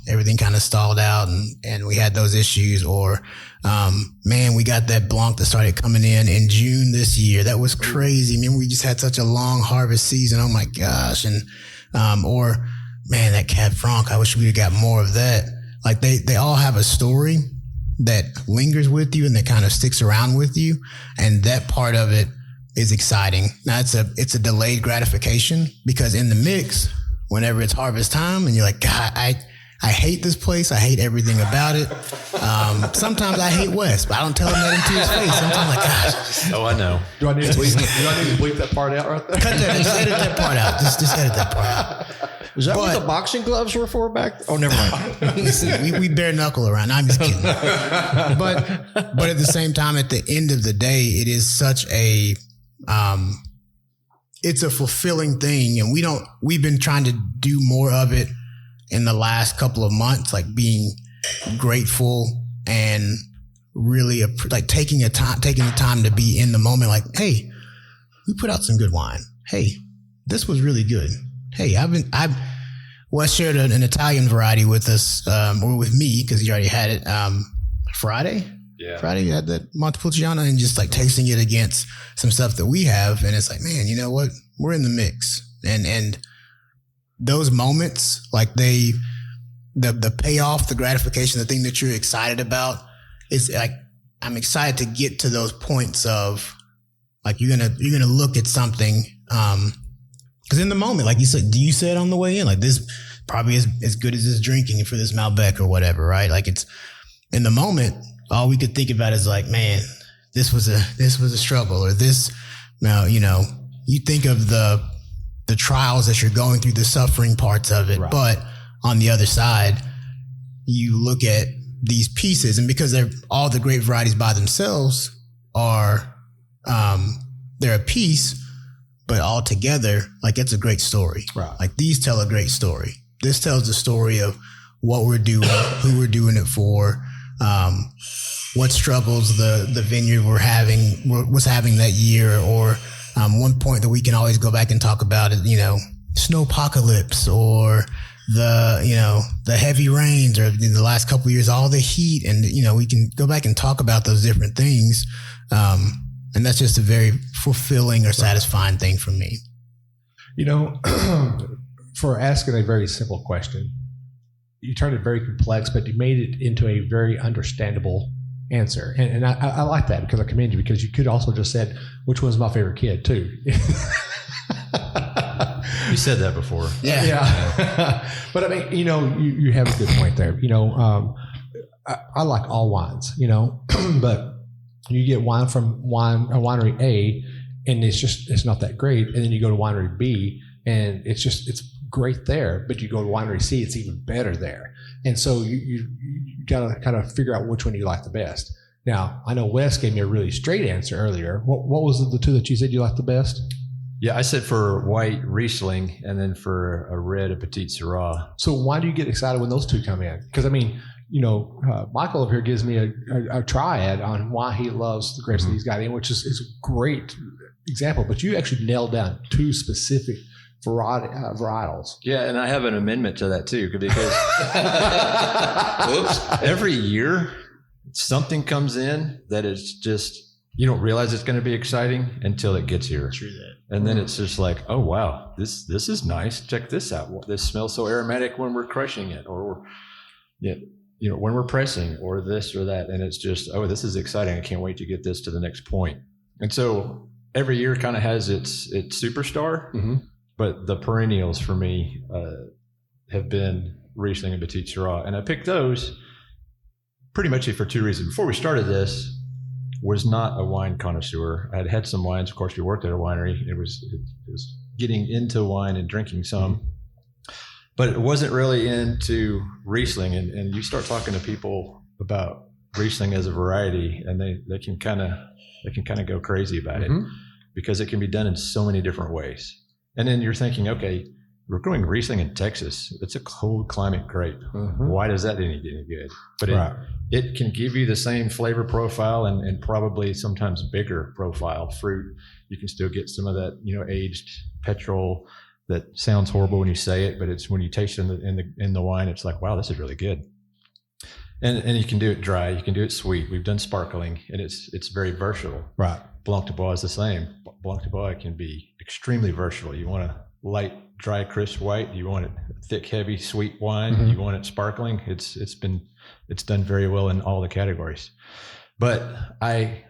everything stalled out, and we had those issues. Or, man, we got that Blanc that started coming in June this year. That was crazy. I mean, we just had such a long harvest season. Oh my gosh. And, or man, that Cab Franc, I wish we had got more of that. Like they all have a story that lingers with you and that kind of sticks around with you. And that part of it is exciting. Now it's a delayed gratification, because in the mix, whenever it's harvest time and you're like, God, I hate this place. I hate everything about it. Sometimes I hate Wes, but I don't tell him that into his face. Sometimes I'm like, gosh. Oh, I know. Do I need to bleep that part out right there? Cut that. Just edit that part out. Just edit that part out. Is that what the boxing gloves were for back? Oh, never mind. Listen, we bare knuckle around. I'm just kidding. But at the same time, at the end of the day, it is such a it's a fulfilling thing, and we've been trying to do more of it in the last couple of months, like being grateful and really like taking the time to be in the moment. Like, hey, we put out some good wine. Hey, this was really good. Hey, Wes shared an Italian variety with us, or with me, because he already had it, Friday. Yeah. Friday, you had that Montepulciano, and just like tasting it against some stuff that we have. And it's like, man, you know what? We're in the mix. And those moments, like the payoff, the gratification, the thing that you're excited about is like, I'm excited to get to those points of like, you're going to look at something. Cause in the moment, like you said on the way in, like this probably is as good as this drinking for this Malbec or whatever, right? Like it's in the moment, all we could think about is like, man, this was a struggle, or this, now, you think of the trials that you're going through, the suffering parts of it. Right. But on the other side, you look at these pieces, and because they're all the grape varieties by themselves are, they're a piece, but all together, like it's a great story. Right. Like these tell a great story. This tells the story of what we're doing, who we're doing it for, what struggles the vineyard was having that year, or one point that we can always go back and talk about is, snowpocalypse, or the heavy rains, or in the last couple of years, all the heat, and we can go back and talk about those different things. And that's just a very fulfilling or satisfying thing for me. For asking a very simple question, you turned it very complex, but you made it into a very understandable answer. And I like that, because I commend you, because you could also just said, which one's my favorite kid too? You said that before. Yeah. But I mean, you have a good point there. I like all wines, but you get wine from winery A, and it's not that great. And then you go to winery B, and it's great there, but you go to winery C, it's even better there. And so you got to kind of figure out which one you like the best. Now, I know Wes gave me a really straight answer earlier. What was the two that you said you liked the best? Yeah, I said for white Riesling, and then for a red, a Petit Syrah. So why do you get excited when those two come in? Because I mean, Michael over here gives me a triad on why he loves the grapes that he's got in, which is a great example. But you actually nailed down two specific varietals. Yeah, and I have an amendment to that too, because every year something comes in that is just, you don't realize it's going to be exciting until it gets here. True that. And then it's just like, oh wow, this is nice. Check this out. This smells so aromatic when we're crushing it, or when we're pressing, or this or that. And it's just, oh, this is exciting. I can't wait to get this to the next point. And so every year kind of has its superstar. Mm-hmm. But the perennials for me have been Riesling and Petit Syrah. And I picked those pretty much for two reasons. Before we started this, was not a wine connoisseur. I had some wines. Of course, we worked at a winery. It was getting into wine and drinking some. But it wasn't really into Riesling. And you start talking to people about Riesling as a variety, and they can kind of go crazy about it, because it can be done in so many different ways. And then you're thinking, okay, we're growing Riesling in Texas. It's a cold climate grape. Why does that any good? But it can give you the same flavor profile and probably sometimes bigger profile fruit. You can still get some of that, aged petrol that sounds horrible when you say it, but it's when you taste it in the wine, it's like, wow, this is really good. And you can do it dry, you can do it sweet. We've done sparkling, and it's very versatile. Right. Blanc de Bois is the same. Blanc de Bois can be extremely versatile. You want a light, dry, crisp white. You want it thick, heavy, sweet wine. You want it sparkling. It's done very well in all the categories. But I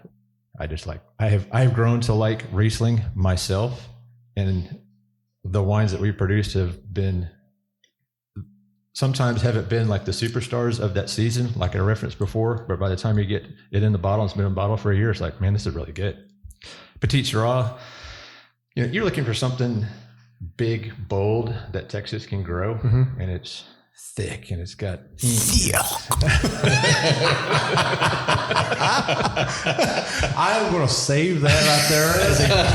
have grown to like Riesling myself, and the wines that we produced have been, sometimes haven't been like the superstars of that season, like I referenced before, but by the time you get it in the bottle, it's been in the bottle for a year, it's like, man, this is really good. Petit Syrah, you're looking for something big, bold that Texas can grow, and it's thick, and it's got I'm going to save that right there as a clip.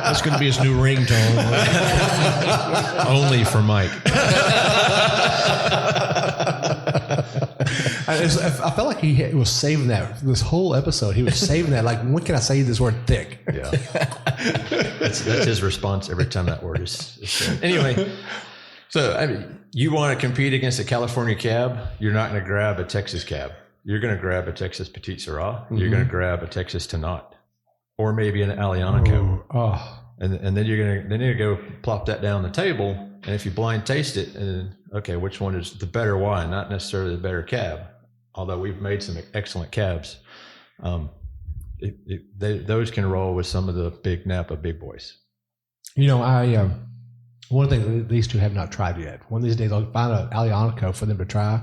That's going to be his new ringtone. Only for Mike. I felt like he was saving that this whole episode. He was saving that. Like, when can I say this word thick? Yeah, that's his response every time that word is said. Anyway, so I mean, you want to compete against a California cab, you're not going to grab a Texas cab. You're going to grab a Texas Petit Syrah. You're going to grab a Texas Tannat, or maybe an Aliano cab. And then you're going to go plop that down on the table, And if you blind taste it, and okay, which one is the better wine? Not necessarily the better cab, although we've made some excellent cabs. Those can roll with some of the big Napa big boys. You know, one thing that these two have not tried yet. One of these days, I'll find an Alianico for them to try.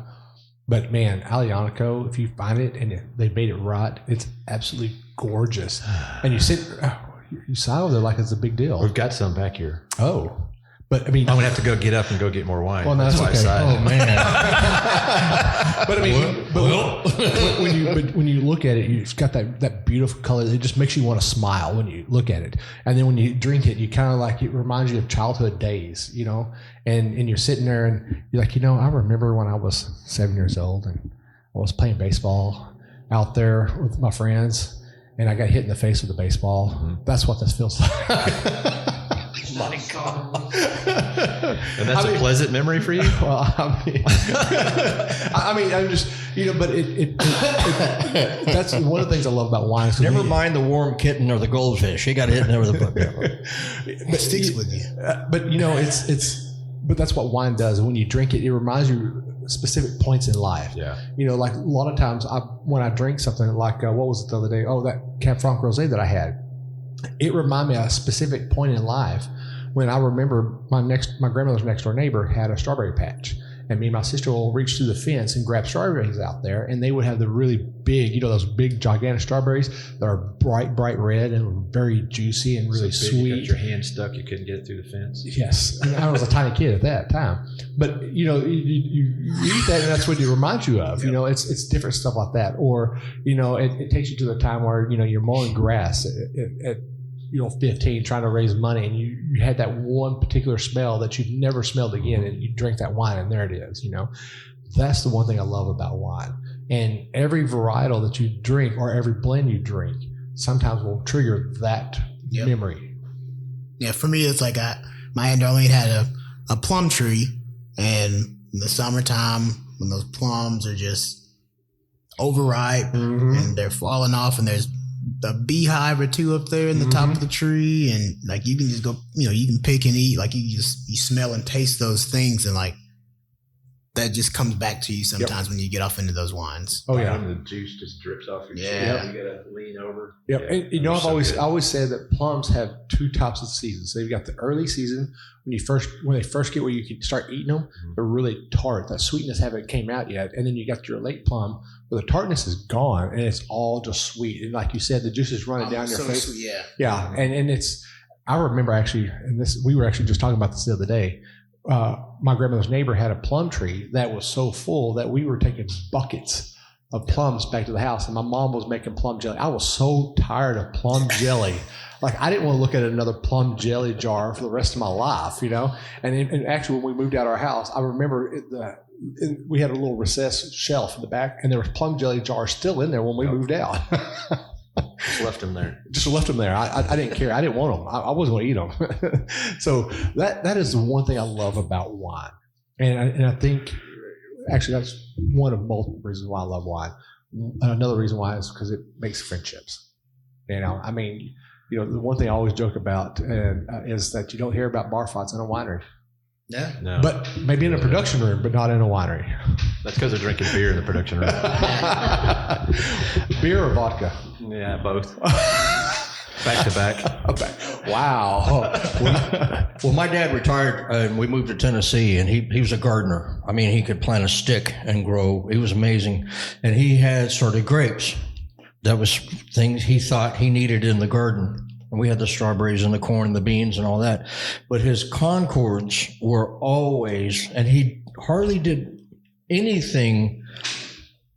But man, Alianico, if you find it and they made it right, it's absolutely gorgeous. And you sigh over there like it's a big deal. We've got some back here. Oh. But I mean, I'm gonna have to go get up and go get more wine. Well, that's okay. Oh man! But I mean, when you look at it, it's got that beautiful color. It just makes you want to smile when you look at it. And then when you drink it, you kind of like, it reminds you of childhood days, you know. And you're sitting there and you're like, you know, I remember when I was 7 years old and I was playing baseball out there with my friends, and I got hit in the face with a baseball. Mm-hmm. That's what this feels like. My God. And that's a pleasant memory for you? Well, I mean, I'm just, you know, but it that's one of the things I love about wine. Never mind the warm kitten or the goldfish. He got hit in there with a book. It sticks with you. But, you know, but that's what wine does. When you drink it, it reminds you specific points in life. Yeah. You know, like a lot of times when I drink something like, what was it the other day? Oh, that Cab Franc Rosé that I had. It reminded me of a specific point in life when I remember my grandmother's next door neighbor had a strawberry patch, and me and my sister will reach through the fence and grab strawberries out there, and they would have the really big, you know, those big gigantic strawberries that are bright ret and very juicy and really so sweet. You got your hand stuck, you couldn't get it through the fence. Yes, and I was a tiny kid at that time, but you know, you eat that, and that's what it reminds you of. Yep. You know, it's different stuff like that, or you know, it takes you to the time where you know you're mowing grass at 15, trying to raise money, and you had that one particular smell that you've never smelled again, and you drink that wine, and there it is. You know, that's the one thing I love about wine. And every varietal that you drink or every blend you drink sometimes will trigger that memory. Yeah, for me, it's like my Aunt Darlene had a plum tree, and in the summertime when those plums are just overripe and they're falling off, and there's a beehive or two up there in the top of the tree, and like you can just go, you know, you can pick and eat, like you smell and taste those things, and like that just comes back to you sometimes when you get off into those wines. Oh yeah, and the juice just drips off your chin. You gotta lean over. Yep. Yeah, and you know, I always said that plums have two types of seasons. So you've got the early season when they first get where you can start eating them. They're really tart. That sweetness haven't came out yet, and then you got your late plum where the tartness is gone and it's all just sweet. And like you said, the juice is running down your face. Sweet, yeah. Yeah, and it's. I remember actually, and we were actually just talking about this the other day. My grandmother's neighbor had a plum tree that was so full that we were taking buckets of plums back to the house, and my mom was making plum jelly. I was so tired of plum jelly. Like, I didn't want to look at another plum jelly jar for the rest of my life, you know? And actually, when we moved out of our house, I remember we had a little recessed shelf in the back, and there was plum jelly jars still in there when we moved out. Just left them there. I didn't care. I didn't want them. I wasn't going to eat them. So that is the one thing I love about wine. And I think, actually, that's one of multiple reasons why I love wine. Another reason why is because it makes friendships. You know, I mean, you know, the one thing I always joke about is that you don't hear about bar fights in a winery. Yeah. No. But maybe in a production room, but not in a winery. That's because they're drinking beer in the production room. Beer or vodka? Yeah, both. Back to back. Wow. Well, my dad retired and we moved to Tennessee, and he was a gardener. I mean, he could plant a stick and grow. It was amazing. And he had sorted grapes. That was things he thought he needed in the garden. And we had the strawberries and the corn and the beans and all that. But his Concords were always, and he hardly did anything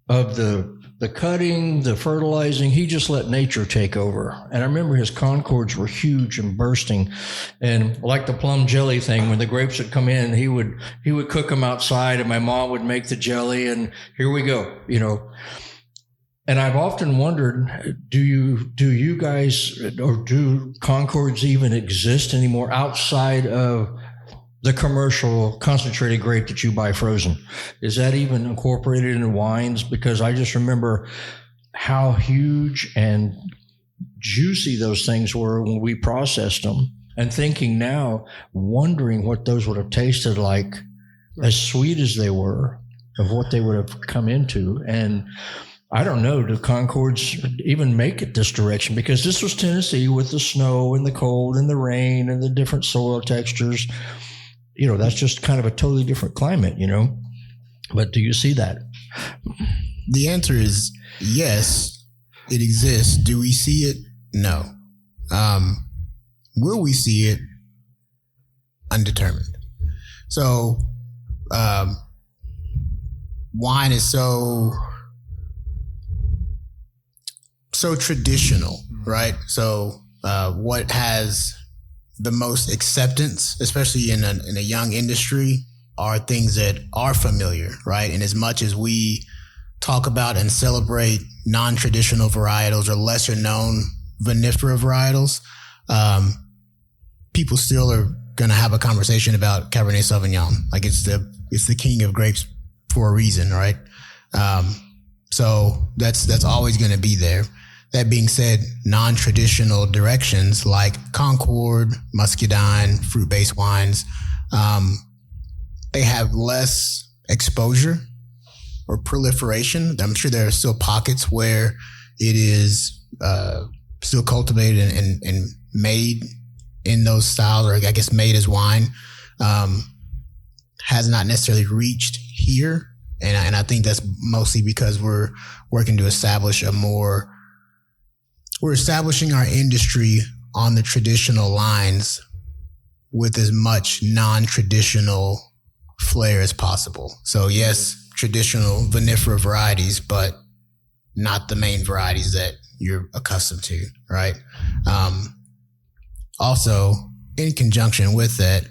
of the cutting, the fertilizing. He just let nature take over. And I remember his Concords were huge and bursting. And like the plum jelly thing, when the grapes would come in, he would cook them outside, and my mom would make the jelly, and here we go, you know. And I've often wondered, do you guys, or do Concords even exist anymore outside of the commercial concentrated grape that you buy frozen? Is that even incorporated in wines? Because I just remember how huge and juicy those things were when we processed them. And thinking now, wondering what those would have tasted like, as sweet as they were, of what they would have come into. And I don't know, do Concords even make it this direction? Because this was Tennessee with the snow and the cold and the rain and the different soil textures. You know, that's just kind of a totally different climate, you know. But do you see that? The answer is yes, it exists. Do we see it? No. Will we see it? Undetermined. So, wine is so traditional, right? So, what has the most acceptance, especially in a young industry, are things that are familiar, right? And as much as we talk about and celebrate non-traditional varietals or lesser known vinifera varietals, people still are going to have a conversation about Cabernet Sauvignon. Like it's the king of grapes for a reason, right? So that's always going to be there. That being said, non-traditional directions like Concord, Muscadine, fruit-based wines, they have less exposure or proliferation. I'm sure there are still pockets where it is still cultivated and made in those styles, or I guess made as wine, has not necessarily reached here. And I think that's mostly because we're working to establish we're establishing our industry on the traditional lines with as much non-traditional flair as possible. So yes, traditional vinifera varieties, but not the main varieties that you're accustomed to, right? Also, in conjunction with that,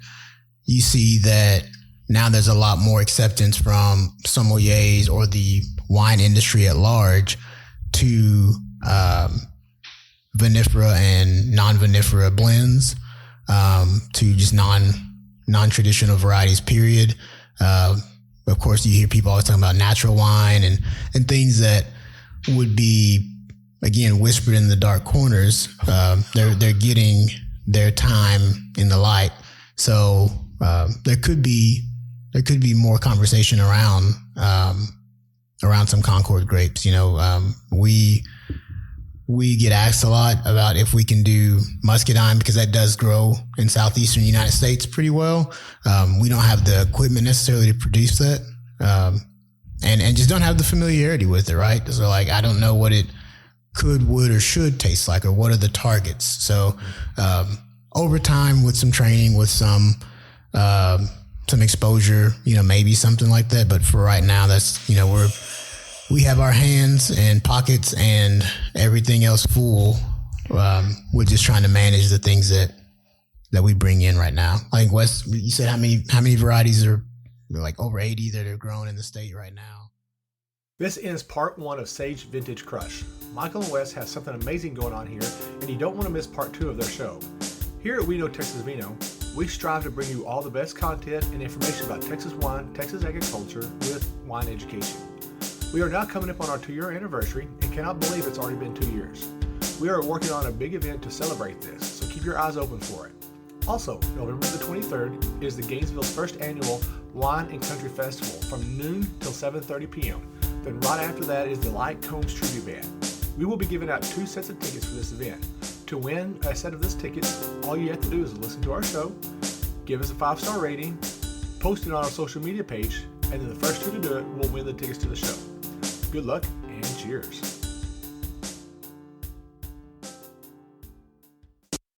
you see that now there's a lot more acceptance from sommeliers or the wine industry at large to vinifera and non-vinifera blends, to just non-traditional varieties, period. Of course, you hear people always talking about natural wine and things that would be, again, whispered in the dark corners. They're getting their time in the light. So there could be more conversation around some Concord grapes. You know, we get asked a lot about if we can do Muscadine because that does grow in southeastern United States pretty well. We don't have the equipment necessarily to produce that, and just don't have the familiarity with it, right? So like, I don't know what it could, would, or should taste like, or what are the targets. So over time, with some training, with some exposure, you know, maybe something like that. But for right now, that's, you know, we have our hands and pockets and everything else full. We're just trying to manage the things that we bring in right now. I think Wes, you said how many varieties are, like over 80 that are grown in the state right now. This ends part 1 of Sage Vintage Crush. Michael and Wes have something amazing going on here, and you don't want to miss part 2 of their show. Here at We Know Texas Vino, we strive to bring you all the best content and information about Texas wine, Texas agriculture with wine education. We are now coming up on our 2-year anniversary and cannot believe it's already been 2 years. We are working on a big event to celebrate this, so keep your eyes open for it. Also, November the 23rd is the Gainesville's first annual Wine and Country Festival from noon till 7:30 p.m. Then right after that is the Light Combs Tribute Band. We will be giving out 2 sets of tickets for this event. To win a set of this tickets, all you have to do is listen to our show, give us a 5-star rating, post it on our social media page, and then the first 2 to do it will win the tickets to the show. Good luck and cheers.